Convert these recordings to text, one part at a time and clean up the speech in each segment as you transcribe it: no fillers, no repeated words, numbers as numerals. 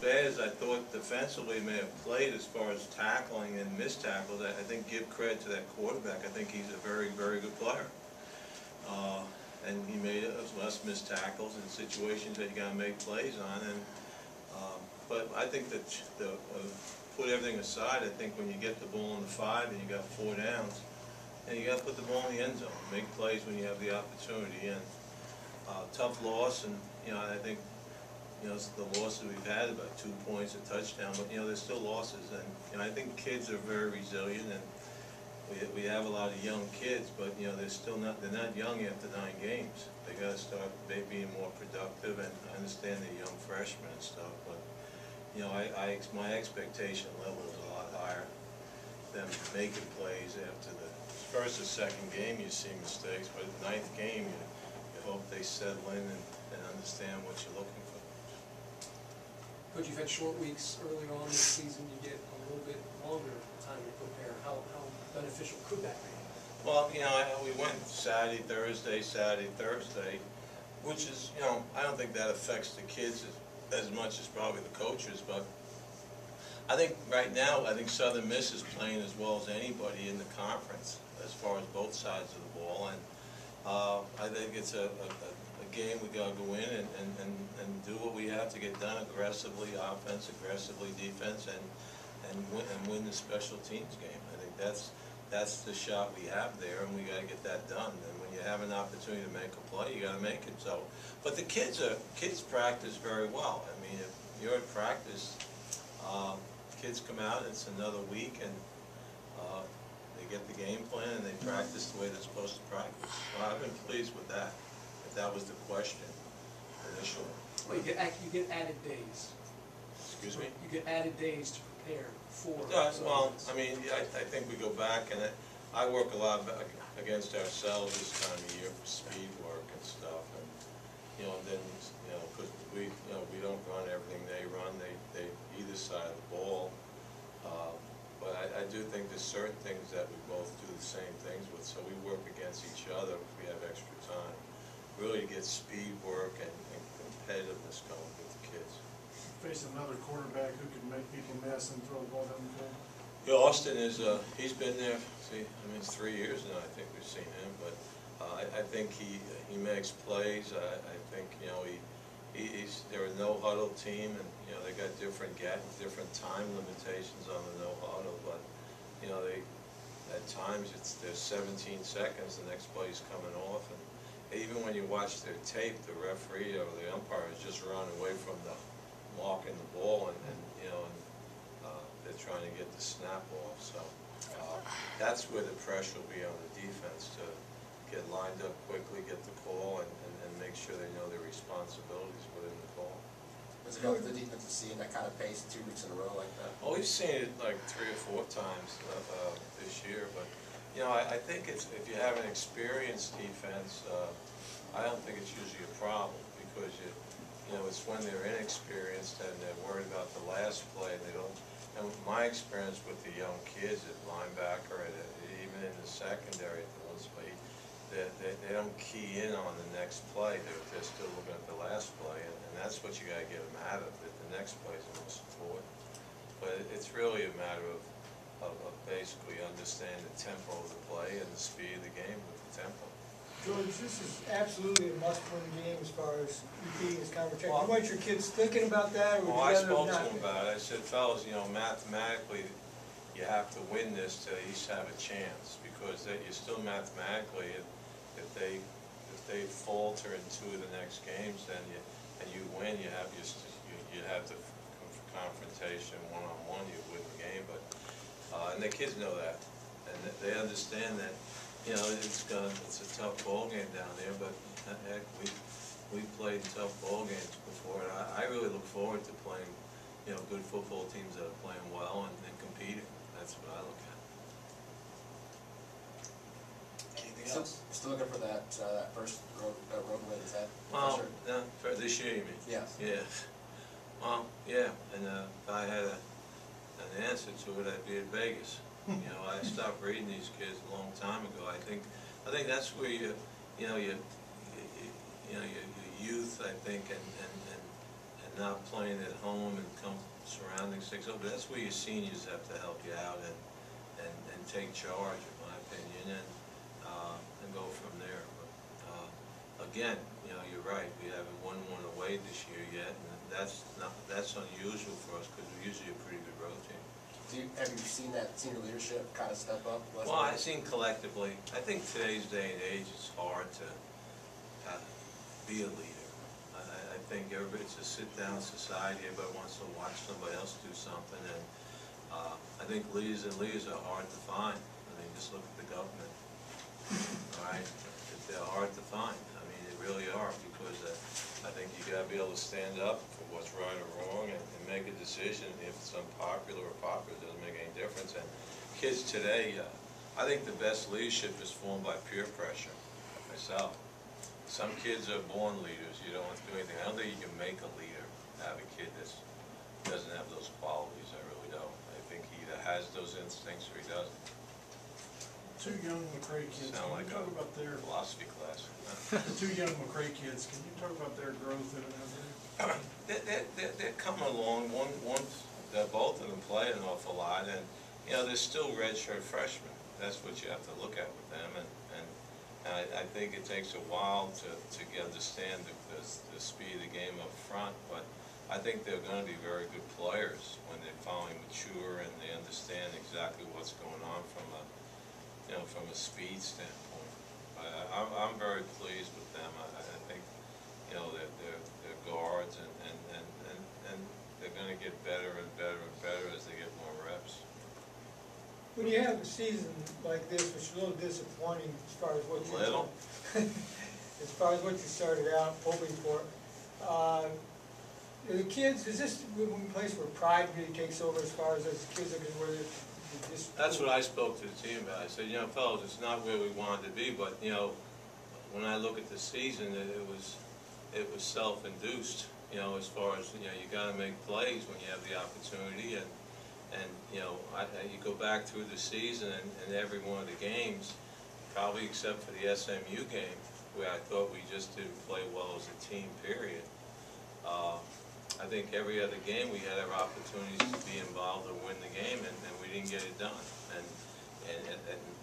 bad as I thought defensively may have played as far as tackling and missed tackles, I think give credit to that quarterback. I think he's a very, very good player. And he made less missed tackles in situations that you got to make plays on. And but I think that put everything aside, I think when you get the ball in the 5 and you got 4 downs, and you got to put the ball in the end zone, make plays when you have the opportunity. And tough loss, and I think the losses we've had about 2 points, a touchdown, but there's still losses, and I think kids are very resilient, and we have a lot of young kids, but they're not young after 9 games. They got to start being more productive, and I understand they're young freshmen and stuff, but my expectation level is a lot higher. Them making plays after the first or second game, you see mistakes, but the 9th game, you hope they settle in and understand what you're looking for. Coach, you've had short weeks earlier on this season. You get a little bit longer time to prepare. How beneficial could that be? Well, we went Saturday, Thursday, which is, I don't think that affects the kids as much as probably the coaches, but I think right now, Southern Miss is playing as well as anybody in the conference as far as both sides of the ball, and I think it's a game we got to go in and do what we have to get done aggressively, offense, aggressively, defense, and win the special teams game. I think that's the shot we have there, and we got to get that done. And when you have an opportunity to make a play, you got to make it. So, but the kids practice very well. I mean, if you're at practice, kids come out. It's another week, and they get the game plan and they practice the way they're supposed to practice. Well, I've been pleased with that. If that was the question initially. Well, you get added days. Excuse me? You get added days to prepare for. Well, I mean, I think we go back, and I work a lot against ourselves this time of year for speed work and stuff, and and then because we don't run everything they run, they either side of the ball. But I do think there's certain things that we both do the same things with, so we work against each other if we have extra time. Really get speed work and competitiveness going with the kids. Face another quarterback who can make people miss and throw the ball down the field. Yeah, Austin is, he's been there, it's 3 years now I think we've seen him, but I think he makes plays. I think, they're a no-huddle team, and, they got different time limitations on the no-huddle, but, at times there's 17 seconds, the next play's coming off, and even when you watch their tape, the referee or the umpire is just running away from the marking the ball, and they're trying to get the snap off. So that's where the pressure will be on the defense to get lined up quickly, get the call, and make sure they know their responsibilities within the call. What's it going for the defense to see in that kind of pace 2 weeks in a row like that? Well, we've seen it like 3 or 4 times this year, but I think if you have an experienced defense, I don't think it's usually a problem, because it's when they're inexperienced and they're worried about the last play. They don't. And my experience with the young kids at linebacker, and even in the secondary at the one play, they don't key in on the next play. They're still looking at the last play, and that's what you got to get them out of. That the next play is the most important. But it's really a matter of basically understanding the tempo of the play and the speed of the game with the tempo. George, this is absolutely a must-win game as far as being this conference. Well, you want your kids thinking about that? Or I spoke to them about it. I said, fellas, mathematically, you have to win this to at least have a chance, because you're still mathematically, if they falter in 2 of the next games, then you win, you have the confrontation one-on-one, you win the game. But and the kids know that, and they understand that. It's a tough ball game down there, but heck, we've played tough ball games before, and I really look forward to playing, good football teams that are playing well and competing. That's what I look at. Anything else? Still looking for that first road win, is that? Well, for this year, you mean? Yes. Yeah. Well, yeah, and if I had an answer to it, I'd be at Vegas. I stopped reading these kids a long time ago. I think that's where your youth, I think, and not playing at home and come takes over. That's where your seniors have to help you out and take charge, in my opinion, and go from there. But again, you know, you're right. We haven't won one away this year yet, and that's unusual for us because we're usually a pretty good road team. Have you seen that senior leadership kind of step up? Well, I've seen collectively. I think today's day and age, it's hard to be a leader. I think everybody's a sit-down society. Everybody wants to watch somebody else do something, and I think leaders are hard to find. I mean, just look at the government. All right, they're hard to find. I mean, they really are, because I think you got to be able to stand up for what's right or wrong and make a decision. If it's unpopular or popular, it doesn't make any difference. And kids today, I think the best leadership is formed by peer pressure. Myself, some kids are born leaders. You don't have to do anything. I don't think you can make a leader out of a kid that doesn't have those qualities. I really don't. I think he either has those instincts or he doesn't. Two young McRae kids, Sound can like you talk about their, philosophy class. the two young McRae kids, can you talk about their growth in it out there? They're coming along. Both of them play an awful lot, and you know they're still redshirt freshmen. That's what you have to look at with them, and I think it takes a while to understand the speed of the game up front. But I think they're going to be very good players when they finally mature and they understand exactly what's going on from a speed standpoint. I'm very pleased with them. I think, you know, they're guards, and they're going to get better and better and better as they get more reps. When you have a season like this, which is a little disappointing as far as what as far as what you started out hoping for, the kids, is this one place where pride really takes over as far as those kids are concerned? That's what I spoke to the team about. I said, you know, fellas, it's not where we wanted to be, but you know, when I look at the season, it was self-induced. You know, as far as, you know, you got to make plays when you have the opportunity, and you know, you go back through the season and every one of the games, probably except for the SMU game, where I thought we just didn't play well as a team. Period. I think every other game we had our opportunities to be involved or win the game, and we didn't get it done. And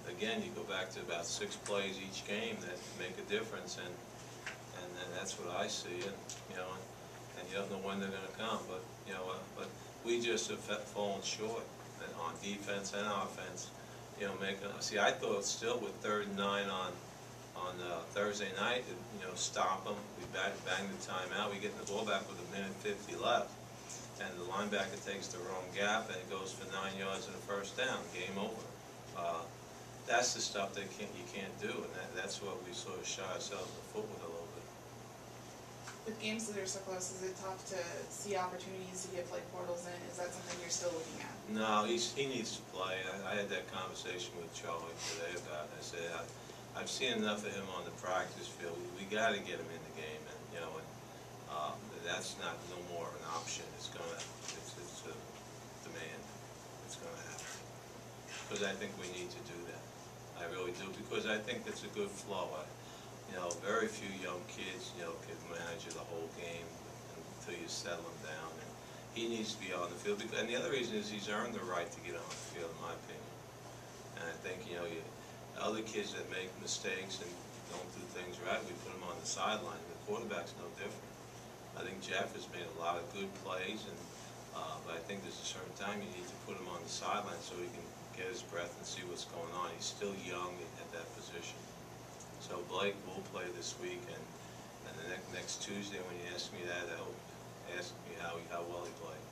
again, you go back to about 6 plays each game that make a difference, and that's what I see. And you know, and you don't know when they're going to come, but you know, but we just have fallen short on defense and offense. You know, see, I thought still with 3rd and 9 on Thursday night, you know, stop them. We bang the timeout. We get the ball back with 1:50 left, and the linebacker takes the wrong gap, and it goes for 9 yards and a first down. Game over. That's the stuff that you can't do, and that's what we sort of shot ourselves in the foot with a little bit. With games that are so close, is it tough to see opportunities to get Blake Bortles in? Is that something you're still looking at? No, he needs to play. I had that conversation with Charlie today about it. I said, I've seen enough of him on the practice field. We got to get him in the game, and you know, that's no more an option. It's a demand. It's going to happen, because I think we need to do that. I really do, because I think it's a good flow. You know, very few young kids, you know, can manage the whole game until you settle them down. And he needs to be on the field, and the other reason is he's earned the right to get on the field, in my opinion. And I think, you know, other kids that make mistakes and don't do things right, we put them on the sideline. The quarterback's no different. I think Jeff has made a lot of good plays, but I think there's a certain time you need to put him on the sideline so he can get his breath and see what's going on. He's still young at that position. So Blake will play this week, and the next Tuesday when you ask me that, ask me how well he played.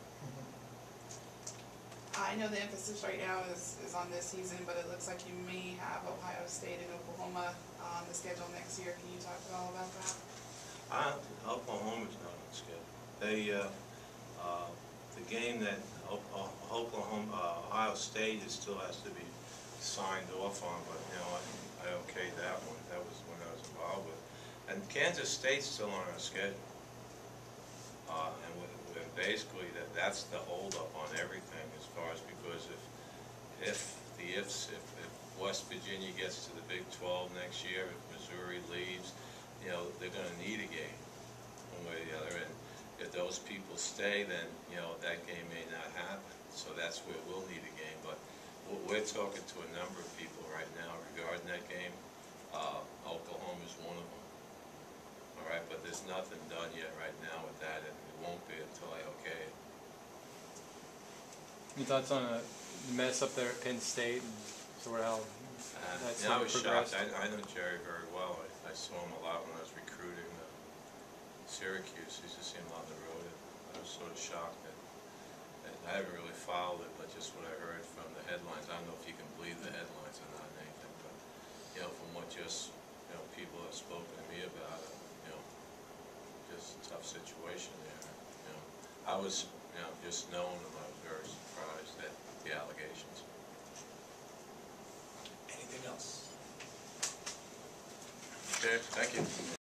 I know the emphasis right now is on this season, but it looks like you may have Ohio State and Oklahoma on the schedule next year. Can you talk at all about that? Oklahoma's not on the schedule. The game that Ohio State still has to be signed off on, but you know, I okayed that one. That was when I was involved with. And Kansas State's still on our schedule. And basically that's the holdup on everything, as far as, because if West Virginia gets to the Big 12 next year, if Missouri leaves, you know, they're going to need a game one way or the other. And if those people stay, then you know that game may not happen. that's where we'll need a game, but we're talking to a number of people right now regarding that game. Oklahoma's one of them. All right, but there's nothing done yet right now with that, and it won't be until I okay it. Any thoughts on a mess up there at Penn State and sort of how that's I was progressed? shocked. I know Jerry very well. I saw him a lot when I was recruiting Syracuse. He used to see him on the road, and I was sort of shocked that I haven't really followed it, but just what I heard from the headlines. I don't know if you can believe the headlines or not, Nathan, but from what people have spoken to me about it, just a tough situation there. I was, just knowing them, I was very surprised at the allegations. Anything else? Okay, thank you.